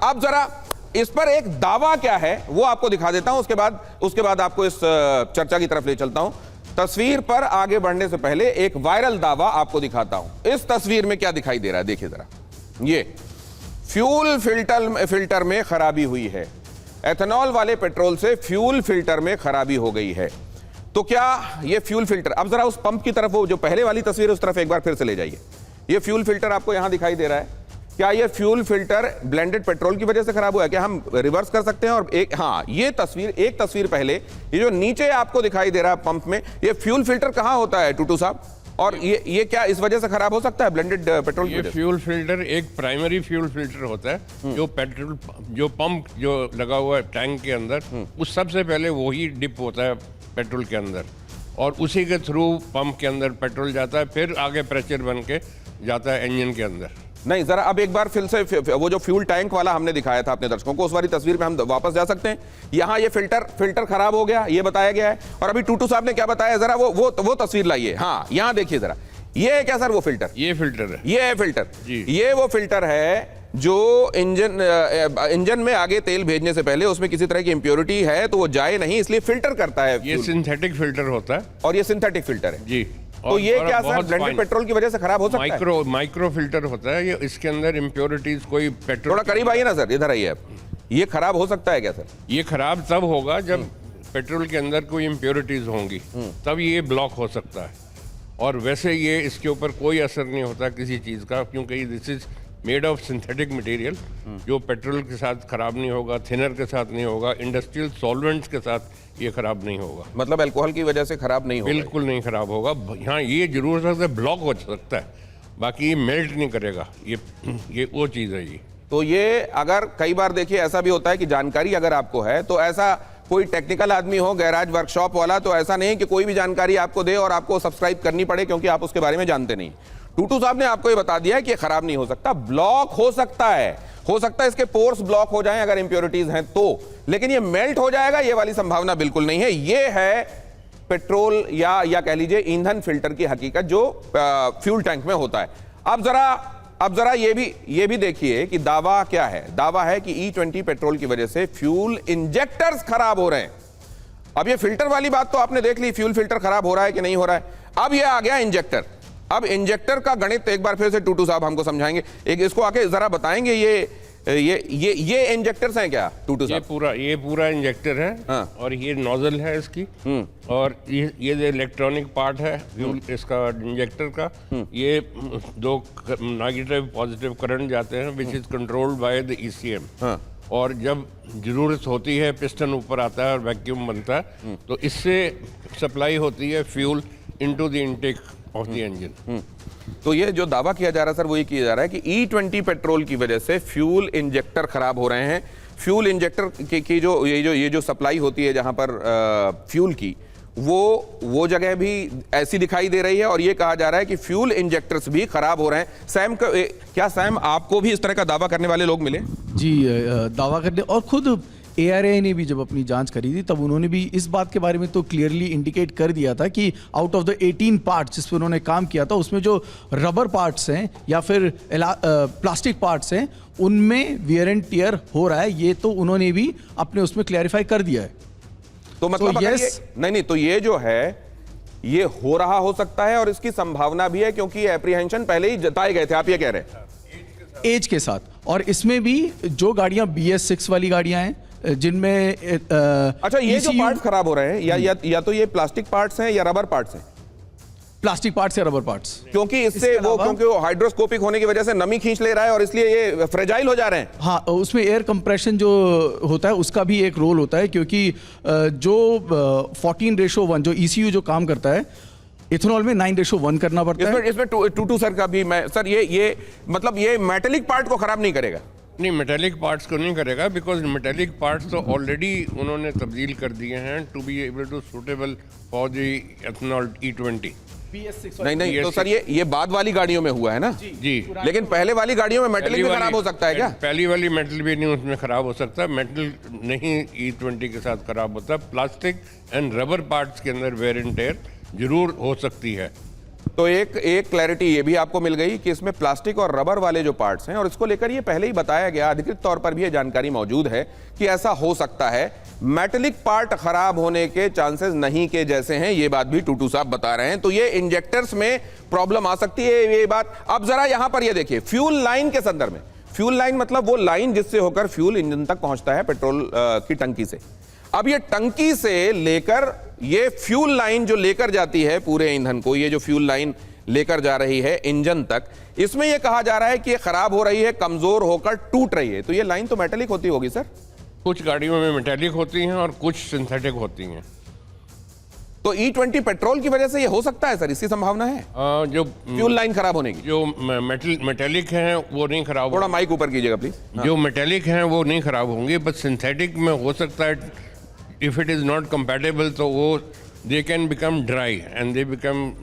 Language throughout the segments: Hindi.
अब जरा इस पर एक दावा क्या है वो आपको दिखा देता हूं, उसके बाद आपको इस चर्चा की तरफ ले चलता हूं। तस्वीर पर आगे बढ़ने से पहले एक वायरल दावा आपको दिखाता हूं। इस तस्वीर में क्या दिखाई दे रहा है, देखिए जरा। ये फ्यूल फिल्टर में खराबी हुई है। एथेनॉल वाले पेट्रोल से फ्यूल फिल्टर में खराबी हो गई है। तो क्या ये फ्यूल फिल्टर, अब जरा उस पंप की तरफ, वो जो पहले वाली तस्वीर है उस तरफ एक बार फिर से ले जाइए। ये फ्यूल फिल्टर आपको यहां दिखाई दे रहा है। क्या ये फ्यूल फिल्टर ब्लेंडेड पेट्रोल की वजह से खराब हुआ है? क्या हम रिवर्स कर सकते हैं? और एक, हाँ, ये तस्वीर, एक तस्वीर पहले, ये जो नीचे आपको दिखाई दे रहा है पंप में, ये फ्यूल फिल्टर कहां होता है टूटू साहब? और ये क्या इस वजह से खराब हो सकता है ब्लेंडेड पेट्रोल? ये फ्यूल फिल्टर एक प्राइमरी फ्यूल फिल्टर होता है जो पेट्रोल, जो पंप जो लगा हुआ है टैंक के अंदर, उस सबसे पहले वही डिप होता है पेट्रोल के अंदर, और उसी के थ्रू पंप के अंदर पेट्रोल जाता है, फिर आगे प्रेशर बन के जाता है इंजन के अंदर। नहीं, जरा अब एक बार फिर से वो जो फ्यूल टैंक वाला हमने दिखाया था अपने दर्शकों को, उस वाली तस्वीर में हम वापस जा सकते हैं। यहाँ ये फिल्टर खराब हो गया, ये बताया गया है। और अभी टूटू साहब ने क्या बताया, जरा वो तस्वीर लाइए। हाँ, यहाँ देखिए जरा, ये है क्या सर वो फिल्टर? ये फिल्टर है, ये है फिल्टर जी। ये वो फिल्टर है जो इंजन में आगे तेल भेजने से पहले उसमें किसी तरह की इंप्योरिटी है तो वो जाए नहीं, इसलिए फिल्टर करता है। ये सिंथेटिक फिल्टर होता है, और ये सिंथेटिक फिल्टर है जी। तो ये क्या सर ब्लेंडेड पेट्रोल की वजह से खराब हो सकता है? माइक्रो फिल्टर होता है ये, इसके अंदर इंप्योरिटीज कोई पेट्रोल। थोड़ा करीब आइए ना सर, इधर आइए आप। ये खराब हो सकता है क्या सर? ये खराब तब होगा जब पेट्रोल के अंदर कोई इंप्योरिटीज होंगी, तब ये ब्लॉक हो सकता है। और वैसे ये इसके ऊपर कोई असर नहीं होता किसी चीज़ का, क्योंकि this is made of synthetic material, जो पेट्रोल के साथ खराब नहीं होगा, थिनर के साथ नहीं होगा, इंडस्ट्रियल सॉल्वेंट्स के साथ ये खराब नहीं होगा। मतलब अल्कोहल की वजह से खराब नहीं होगा? बिल्कुल नहीं खराब होगा। यहाँ ये जरूर सकता है ब्लॉक हो सकता है, बाकी ये मेल्ट नहीं करेगा। ये वो चीज़ है ये। तो ये अगर कई बार देखिए ऐसा भी होता है कि जानकारी अगर आपको है तो ऐसा कोई टेक्निकल आदमी हो, गैराज वर्कशॉप वाला, तो ऐसा नहीं कि कोई भी जानकारी आपको दे और आपको सब्सक्राइब करनी पड़े क्योंकि आप उसके बारे में जानते नहीं। टूटू साहब ने आपको ये बता दिया है कि ये खराब नहीं हो सकता, ब्लॉक हो सकता है इसके पोर्स ब्लॉक हो जाएं अगर इंप्योरिटीज हैं तो, लेकिन ये मेल्ट हो जाएगा ये वाली संभावना बिल्कुल नहीं है। ये है पेट्रोल या कह लीजिए ईंधन फिल्टर की हकीकत जो फ्यूल टैंक में होता है। अब जरा ये भी देखिए कि दावा क्या है। दावा है कि E20 पेट्रोल की वजह से फ्यूल इंजेक्टर्स खराब हो रहे हैं। अब ये फिल्टर वाली बात तो आपने देख ली, फ्यूल फिल्टर खराब हो रहा है कि नहीं हो रहा है। अब ये आ गया इंजेक्टर। अब इंजेक्टर का गणित एक बार फिर से टूटू साहब हमको समझाएंगे, एक इसको आके जरा बताएंगे। ये इंजेक्टर्स हैं क्या टूटू साहब? ये पूरा इंजेक्टर है। हाँ। और ये नोजल है इसकी, और ये जो इलेक्ट्रॉनिक पार्ट है फ्यूल इसका इंजेक्टर का, ये दो नेगेटिव पॉजिटिव करंट जाते हैं which is controlled by the ECM। हाँ। और जब जरूरत होती है पिस्टन ऊपर आता है और वैक्यूम बनता है, तो इससे सप्लाई होती है fuel into the intake of the engine. तो ये जो दावा किया जा रहा है सर वो ये किया जा रहा है कि E20 पेट्रोल की वजह से फ्यूल इंजेक्टर खराब हो रहे हैं। फ्यूल इंजेक्टर की जो सप्लाई होती है जहां पर फ्यूल की, वो जगह भी ऐसी दिखाई दे रही है, और ये कहा जा रहा है कि फ्यूल इंजेक्टर्स भी खराब हो रहे हैं। सैम, क्या सैम आपको भी इस तरह का दावा करने वाले लोग मिले? जी, दावा करने, और खुद ARAI ने भी जब अपनी जांच करी थी तब उन्होंने भी इस बात के बारे में तो क्लियरली इंडिकेट कर दिया था कि आउट ऑफ द 18 पार्ट्स जिस पर उन्होंने काम किया था, उसमें जो रबर पार्ट्स हैं या फिर प्लास्टिक पार्ट्स हैं उनमें वियर एंड टियर हो रहा है। ये तो उन्होंने भी अपने उसमें क्लैरिफाई कर दिया है। तो मतलब नहीं, तो ये जो है ये हो रहा हो सकता है और इसकी संभावना भी है क्योंकि एप्रीहेंशन पहले ही जताए गए थे, आप ये कह रहे हैं एज के साथ। और इसमें भी जो गाड़ियां BS6 वाली गाड़ियां हैं जिनमें अच्छा, ये जो पार्ट्स खराब हो रहे हैं या तो ये प्लास्टिक पार्ट्स हैं या रबर पार्ट्स हैं? प्लास्टिक पार्ट्स या रबर पार्ट्स, क्योंकि क्योंकि वो हाइड्रोस्कोपिक होने की वजह से नमी खींच ले रहा है और इसलिए ये फ्रेजाइल हो जा रहे हैं। हाँ, उसमें एयर कंप्रेशन जो होता है उसका भी एक रोल होता है, क्योंकि जो 14:1 जो ECU जो काम करता है, इथेनॉल में 9:1 करना पड़ता है। इसमें टूटू सर का भी सर ये मतलब ये मेटेलिक पार्ट को खराब नहीं करेगा? नहीं, मेटेलिक पार्ट्स को नहीं करेगा, बिकॉज मेटेलिक पार्ट्स तो ऑलरेडी उन्होंने तब्दील कर दिए हैं to be able to suitable for the ethanol E20। नहीं, तो सर ये बाद वाली गाड़ियों में हुआ है ना? जी। लेकिन पहले वाली गाड़ियों में मेटल भी खराब हो सकता है क्या? पहली वाली मेटल भी नहीं उसमें खराब हो सकता, मेटल नहीं E20 के साथ खराब होता। प्लास्टिक एंड रबर पार्ट्स के अंदर वेयर एंड टेयर जरूर हो सकती है। तो एक क्लैरिटी ये भी आपको मिल गई कि इसमें प्लास्टिक और रबर वाले जो पार्ट्स हैं, और इसको लेकर ये पहले ही बताया गया, अधिकृत तौर पर भी ये जानकारी मौजूद है कि ऐसा हो सकता है। मेटेलिक पार्ट खराब होने के चांसेस नहीं के जैसे हैं, ये बात भी टूटू साहब बता रहे हैं। तो ये इंजेक्टर्स में प्रॉब्लम आ सकती है, ये बात। अब जरा यहां पर ये देखिए, फ्यूल लाइन के संदर्भ में, फ्यूल लाइन मतलब वो लाइन जिससे होकर फ्यूल इंजन तक पहुंचता है पेट्रोल की टंकी से। अब ये टंकी से लेकर ये फ्यूल लाइन जो लेकर जाती है पूरे ईंधन को, ये जो फ्यूल लाइन लेकर जा रही है इंजन तक, इसमें ये कहा जा रहा है कि ये खराब हो रही है, कमजोर होकर टूट रही है। तो ये लाइन तो मेटेलिक होती होगी सर? कुछ गाड़ियों में मेटेलिक होती हैं और कुछ सिंथेटिक होती हैं। तो E20 पेट्रोल की वजह से ये हो सकता है सर, इसकी संभावना है जो फ्यूल लाइन खराब होने की? जो मेटेलिक हैं वो नहीं खराब थोड़ा माइक ऊपर कीजिएगा प्लीज। जो मेटेलिक हैं वो नहीं खराब होंगे, बट सिंथेटिक में हो सकता है, if it is not compatible तो वो they can become dry and they become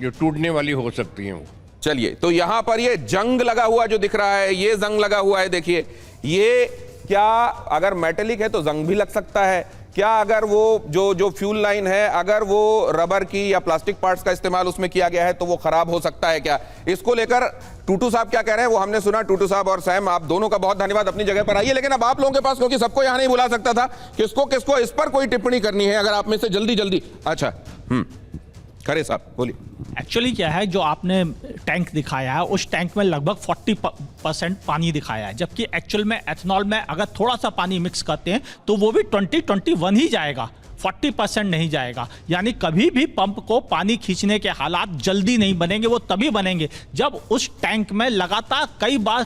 जो टूटने वाली हो सकती हैं वो। चलिए, तो यहां पर ये जंग लगा हुआ जो दिख रहा है, ये जंग लगा हुआ है, देखिए ये क्या, अगर मेटेलिक है तो जंग भी लग सकता है क्या? अगर वो जो फ्यूल लाइन है, अगर वो रबर की या प्लास्टिक पार्ट्स का इस्तेमाल उसमें किया गया है तो वो खराब हो सकता है क्या? इसको लेकर टूटू साहब क्या कह रहे हैं वो हमने सुना। टूटू साहब और सैम, आप दोनों का बहुत धन्यवाद, अपनी जगह पर आइए। लेकिन अब आप लोगों के पास, क्योंकि सबको यहां नहीं बुला सकता था, किसको इस पर कोई टिप्पणी करनी है, अगर आप में से जल्दी। अच्छा, खरे साहब बोलिए। एक्चुअली क्या है, जो आपने टैंक दिखाया है उस टैंक में लगभग 40% पानी दिखाया है, जबकि एक्चुअल में एथनॉल में अगर थोड़ा सा पानी मिक्स करते हैं तो वो भी 20-21 ही जाएगा, 40% नहीं जाएगा। यानी कभी भी पंप को पानी खींचने के हालात जल्दी नहीं बनेंगे, वो तभी बनेंगे जब उस टैंक में लगातार कई बार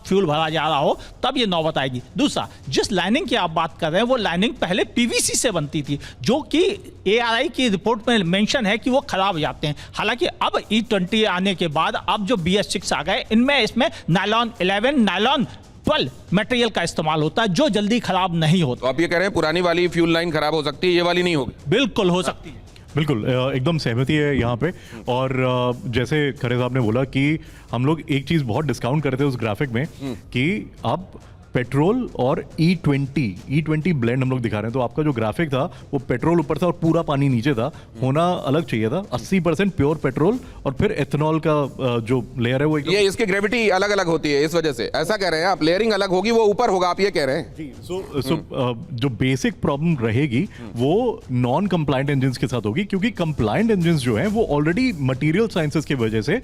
फ्यूल भरा जा रहा हो, तब ये नौबत आएगी। दूसरा, जिस लाइनिंग की आप बात कर रहे हैं वो लाइनिंग पहले पीवीसी से बनती थी, जो कि ARI की रिपोर्ट में मेंशन है कि वो खराब हो जाते हैं। हालांकि अब E20 आने के बाद अब जो BS6 आ गए, इसमें नायलॉन 11, नायलॉन 12 मटेरियल का इस्तेमाल होता है, जो जल्दी खराब नहीं होता। तो आप ये कह रहे हैं पुरानी वाली फ्यूल लाइन खराब हो सकती है, ये वाली नहीं होगी? बिल्कुल हो सकती है। बिल्कुल एकदम सहमति है यहाँ पे। और जैसे खरे साहब ने बोला कि हम लोग एक चीज़ बहुत डिस्काउंट करते हैं उस ग्राफिक में कि अब पेट्रोल और E20 ब्लेंड हम लोग दिखा रहे हैं। तो आपका जो ग्राफिक था वो पेट्रोल ऊपर था और पूरा पानी नीचे था, होना अलग चाहिए था। 80% प्योर पेट्रोल और फिर एथेनॉल का जो लेयर है वो ये इसकी ग्रेविटी अलग अलग होती है, इस वजह से ऐसा कह रहे हैं आप, लेयरिंग अलग होगी, वो ऊपर होगा, आप ये कह रहे हैं? जो बेसिक प्रॉब्लम रहेगी वो नॉन कंप्लायंट इंजन के साथ होगी, क्योंकि कंप्लायंट इंजन जो है वो ऑलरेडी मटीरियल साइंसेस की वजह से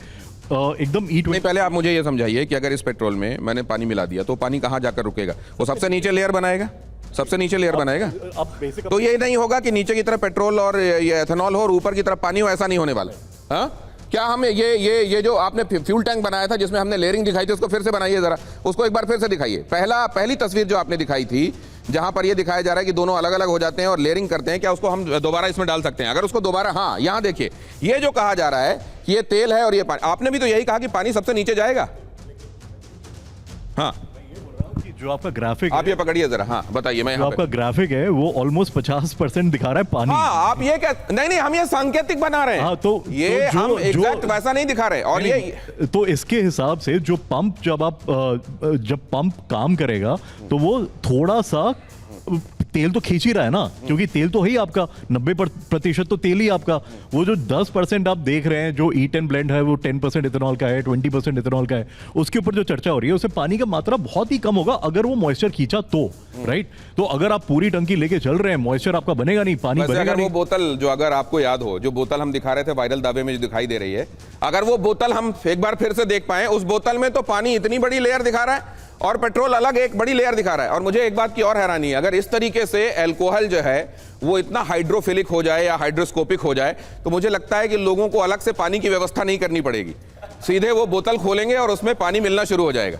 एकदम नहीं, पहले आप मुझे ये समझाइए कि अगर इस पेट्रोल में मैंने पानी मिला दिया तो पानी कहां जाकर रुकेगा? वो सबसे नीचे लेयर बनाएगा, सबसे नीचे लेयर बनाएगा। तो ये नहीं होगा कि नीचे की तरफ पेट्रोल और ये एथेनॉल हो और ऊपर की तरफ पानी हो, ऐसा नहीं होने वाला। हाँ, क्या हम ये जो आपने फ्यूल टैंक बनाया था जिसमें हमने लेयरिंग दिखाई थी, उसको फिर से बनाइए जरा, उसको एक बार फिर से दिखाइए। पहली तस्वीर जो आपने दिखाई थी जहां पर ये दिखाया जा रहा है कि दोनों अलग अलग हो जाते हैं और लेयरिंग करते हैं, क्या उसको हम दोबारा इसमें डाल सकते हैं? अगर उसको दोबारा, हाँ यहां देखिए, ये जो कहा जा रहा है कि ये तेल है और ये पानी, आपने भी तो यही कहा कि पानी सबसे नीचे जाएगा। हाँ, जो आपका ग्राफिक आप ये पकड़िए जरा, हाँ बताइए। मैं जो आपका ग्राफिक है वो ऑलमोस्ट 50% दिखा रहा है पानी। हाँ, आप ये क्या, नहीं हम ये सांकेतिक बना रहे हैं। हाँ, तो ये हम एग्जैक्ट वैसा नहीं दिखा रहे। और ये तो इसके हिसाब से जो पंप जब पंप काम करेगा तो वो थोड़ा सा तेल तो खींच ही रहा है ना, क्योंकि तेल तो ही आपका 90% तो तेल ही आपका। वो जो 10% आप देख रहे हैं जो E10 ब्लेंड है वो 10% इथेनॉल का है, 20% इथेनॉल का है, उसके ऊपर जो चर्चा हो रही है उससे पानी का मात्रा बहुत ही कम होगा अगर वो मॉइस्चर खींचा तो, राइट? तो अगर आप पूरी टंकी लेके चल रहे हैं, मॉइस्चर आपका बनेगा नहीं, पानी बनेगा अगर नहीं। वो बोतल जो, अगर आपको याद हो, जो बोतल हम दिखा रहे थे वायरल दावे में जो दिखाई दे रही है, अगर वो बोतल हम एक बार फिर से देख पाए, उस बोतल में तो पानी इतनी बड़ी लेयर दिखा रहा है और पेट्रोल अलग एक बड़ी लेयर दिखा रहा है। और मुझे एक बात की और हैरानी है, अगर इस तरीके से अल्कोहल जो है वो इतना हाइड्रोफिलिक हो जाए या हाइड्रोस्कोपिक हो जाए तो मुझे लगता है कि लोगों को अलग से पानी की व्यवस्था नहीं करनी पड़ेगी, सीधे वो बोतल खोलेंगे और उसमें पानी मिलना शुरू हो जाएगा।